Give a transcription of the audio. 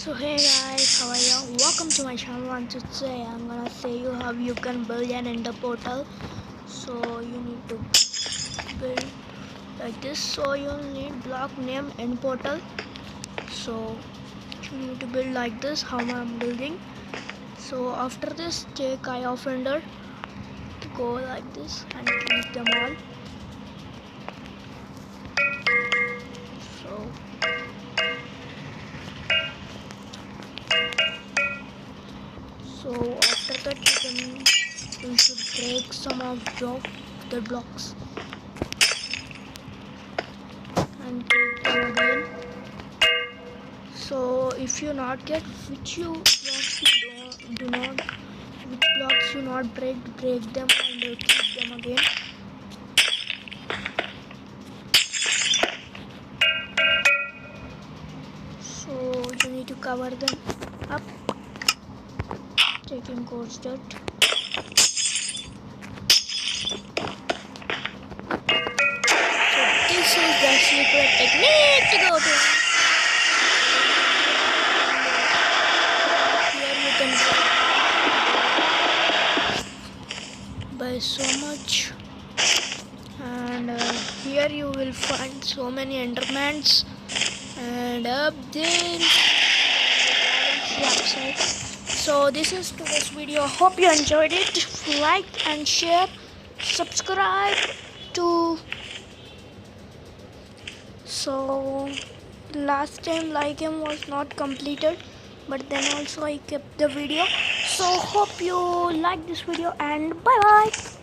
So hey guys, how are you? Welcome to my channel. And today I'm gonna say you how you can build an ender portal. So you need to build like this. So you'll need block name end portal. So you need to build like this. How I'm building. So after this, take eye of ender. Go like this and click them all. So after that you should break some of the blocks and click them again. So if you not get which you blocks you do not which blocks you not break them and keep them again. So you need to cover them up, taking coarse dirt. So this is the secret technique to go to. Here you can buy so much, and here you will find so many endermans, and up there outside. So this is today's video. Hope you enjoyed it. Like and share, subscribe to. So last time like him was not completed, but then also I kept the video. So hope you like this video, and bye bye.